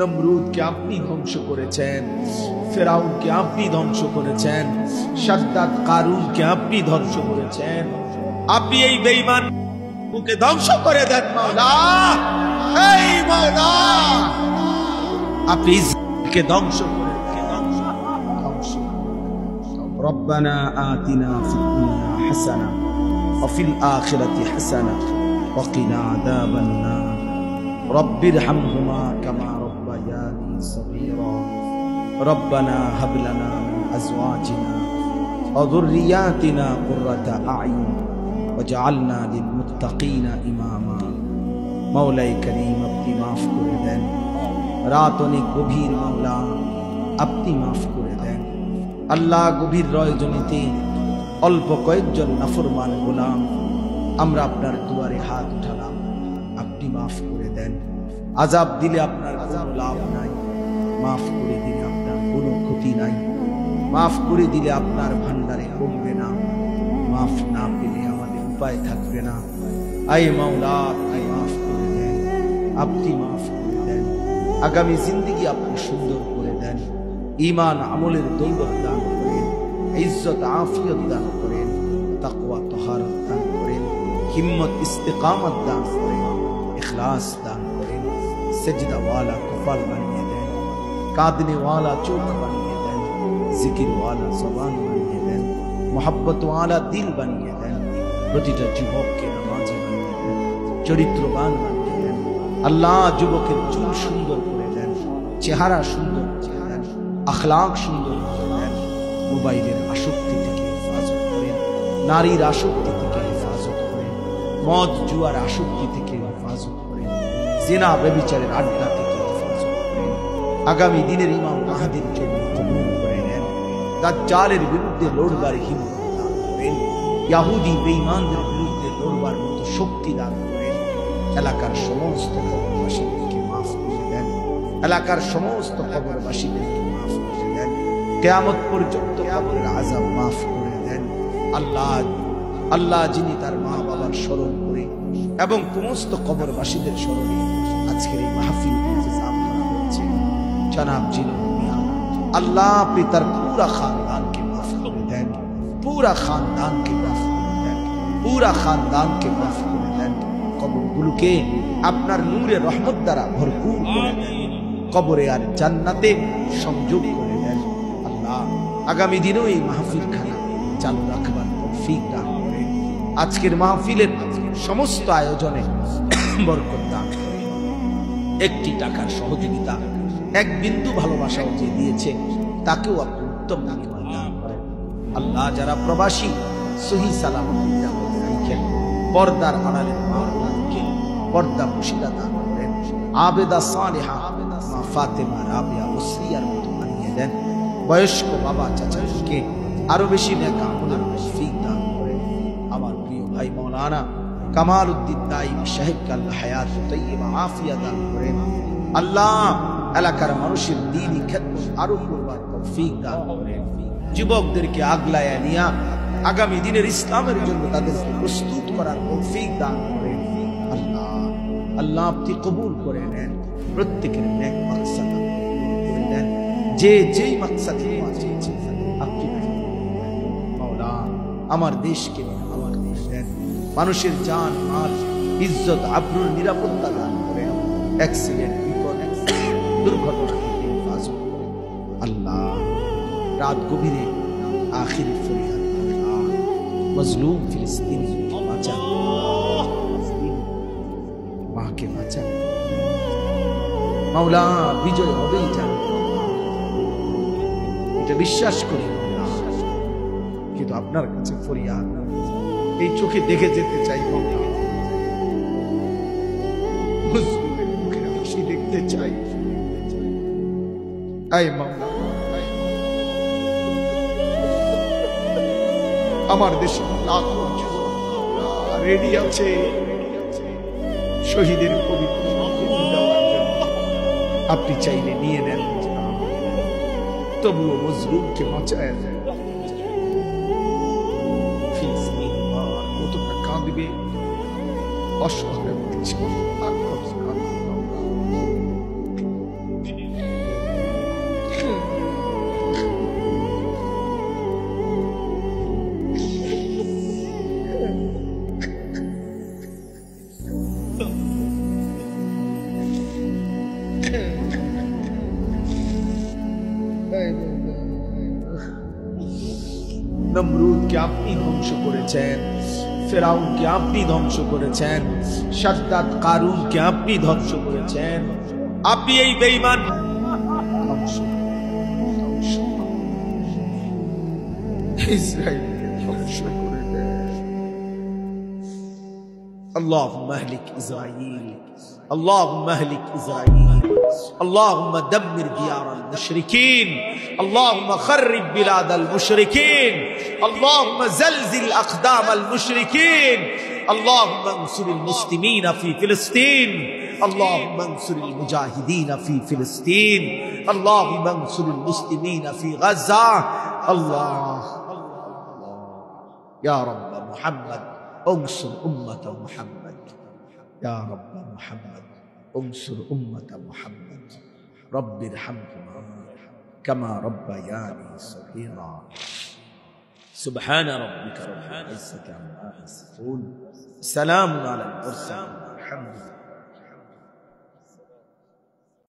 নমরুদকে আপনি ধ্বংস করেছেন, ফেরাউনকে আপনি ধ্বংস করেছেন, শাদ্দাদ কারুনকে আপনি ধ্বংস করেছেন। আপনি এই বেঈমান মুখে ধ্বংস করে দেন মাওলা, এই মাওলা আপনি ইসরায়েলকে ধ্বংস করে দেন, ধ্বংস। রব্বানা আতিনা ফিদ দুনিয়া হাসানা ওয়া ফিল আখিরাতি হাসানা ওয়া কিনা আযাবান নার। রব্বিরহামহুমা কামা রব্বায়ানি সগীরা। রব্বানা হাব লানা মিন আজওয়াজিনা ওয়া যুররিয়াতিনা কুররাতা আ'য়ুন ওয়াজআলনা লিল মুত্তাকিনা ইমামা। মাওলাই করিম আপনি মাফ করে দেন, রাত অনেক গভীর মাওলা আপনি মাফ করে দেন। আল্লাহ গভীর রজনীতে অল্প কয়েকজন নাফরমান গোলাম আমরা আপনার দুয়ারে হাত উঠালাম, আপনি মাফ করে দেন। আযাব দিলে আপনার কোনো লাভ নাই, মাফ করে দিলে আপনার কোনো ক্ষতি নাই, মাফ করে দিলে আপনার ভান্ডারে কমবে না, মাফ না পেলে আমাদের উপায় থাকবে না। আয় মাওলা আপনি মাফ করে দেন, আপনি মাফ করে দেন। আগামী জিন্দেগি আপনি সুন্দর করে দেন, ঈমান আমলের দৌলত দান করেন, ইজ্জত আফিয়ত দান করেন, তাকওয়া তাহারত দান করেন, হিম্মত ইস্তিকামত দান করেন, ইখলাস দান করেন। সেজদা ওয়ালা কপাল বানিয়ে দেন, কাঁদনে ওয়ালা চোখ বানিয়ে দেন, জিকির ওয়ালা জবান বানিয়ে দেন, মোহাব্বত ওয়ালা দিল বানিয়ে দেন। প্রতিটা যুবককে নামাজি বানিয়ে দেন, চরিত্রবান বানিয়ে দেন। আল্লাহ যুবকের চুল সুন্দর করে দেন, চেহারা সুন্দর করে দেন, আখলাক সুন্দর করে দেন। মোবাইলের আসক্তি থেকে হেফাজত করেন, নারীর আসক্তি থেকে হেফাজত করেন, মদ জুয়ার আসক্তি থেকে হেফাজত করেন, জিনা ব্যভিচারের আড্ডা থেকে হেফাজত করেন। আগামী দিনের ইমাম মাহদীর জন্য কবুল করে নেন। দাজ্জালের বিরুদ্ধে লড়বার হিম্মত দান করেন, ইহুদি বেঈমানদের বিরুদ্ধে লড়বার মতো শক্তি দান করেন। এলাকার সমস্ত কবরবাসীদেরকে মাফ করে দেন, এলাকার সমস্ত কবরবাসীদেরকে মাফ করে দেন। কিয়ামত পর্যন্ত কবরের আযাব মাফ করে দেন। আল্লাহ আল্লাহ যিনি তার মা বাবার স্মরণ করে এবং সমস্ত কবরবাসীদের স্মরণে আজকের এই মাহফিল ইন্তজাম করা হয়েছে, জনাব জিলুল মিয়া আল্লাহ আপনি তার পুরা খানদানকে মাফ করে দেন, পুরা খানদানকে মাফ করে দেন, পুরা খানদানকে মাফ করে দেন। কবরগুলোকে আপনার নূরে রহমত দ্বারা ভরপুর করে দেন, কবরে আর জান্নাতে সংযোগ করে দেন। আল্লাহ আগামী দিনেও এই মাহফিল খানা চালু রাখবার তৌফিক দান করেন। আজকের মাহফিলের সমস্ত আয়োজনে বরকত দান করেন। একটি টাকার সহযোগিতা, এক বিন্দু ভালোবাসাও যে দিয়েছে তাকেও আপনি উত্তম বিনিময় দান করেন। আল্লাহ যারা প্রবাসী সহি সালামত রাখেন, পর্দার আড়ালের মা বোনকে পর্দা মুশিদা দান করেন, আবেদা সালেহা মা ফাতেমা রাবিয়া মুসরিয়ার মতো বানিয়ে দেন। বয়স্ক বাবা চাচাকে আরো বেশি নেক আমলের তৌফিক দান করেন। আমার প্রিয় ভাই মাওলানা কামাল উদ্দিন দাইমি সাহেবকে আল্লাহ হায়াত তাইয়্যিবা আফিয়া দান করেন। আল্লাহ এলাকার মানুষের দ্বীনি খেদমত আরো করবার তৌফিক দান করেন। যুবকদেরকে আগলায়া নিয়া আগামী দিনের ইসলামের জন্য তাদেরকে প্রস্তুত করার তৌফিক দান করেন। আল্লাহ আল্লাহ আপনি কবুল করে নেন, প্রত্যেকের নেক মাকসাদ পূরণ করে দেন। যে যেই মাকসাদ চেয়েছেন আপনি মাওলা আমার দেশকে আমার দেশ দেন, মানুষের জান মাল ইজ্জত আবরুর নিরাপত্তা দান করেন, অ্যাক্সিডেন্ট বিপদ দুর্ঘটনা থেকে হেফাজত করেন। আল্লাহ রাত গভীরে আখিরি ফরিয়াদ, মজলুম ফিলিস্তিন বাঁচান, মাকে বাঁচান। মাওলা বিজয় হবেই জান, এটা বিশ্বাস করি, কিন্তু আপনার কাছে ফরিয়াদ এই চোখে দেখে যেতে চাই মাওলা, মুসলিমের মুখে হাসি দেখতে চাই। আয় মাওলা আমার দেশে লাখো রেডি আছে শহীদের পবিত্র দেওয়ার জন্য, আপনি চাইলে নিয়ে নেন, তবুও মজলুমকে বাঁচায় দেন। কতটা কাঁদবে অসহায় নমরুদকে আপনি ধ্বংস করেছেন, ফেরাউনকে আপনি ধ্বংস করেছেন, শাদ্দাদ কারুনকে আপনি ধ্বংস করেছেন। আপনি এই বেঈমান ধ্বংস ইসরায়েলকে ধ্বংস করে দেন। اللهم اهلك إسرائيل، اللهم اهلك إسرائيل، اللهم دمر ديار المشركين، اللهم خرب بلاد المشركين، اللهم زلزل أقدام المشركين، اللهم انصر المسلمين في فلسطين، اللهم انصر المجاهدين في فلسطين، اللهم انصر المسلمين في غزة. الله يا رب محمد انصر أمة محمد، يا رب محمد انصر أمة محمد، رب ارحمهما كما ربياني صغيرا. سبحان ربك رب العزة عما يصفون، سلام على المرسلين، الحمد لله.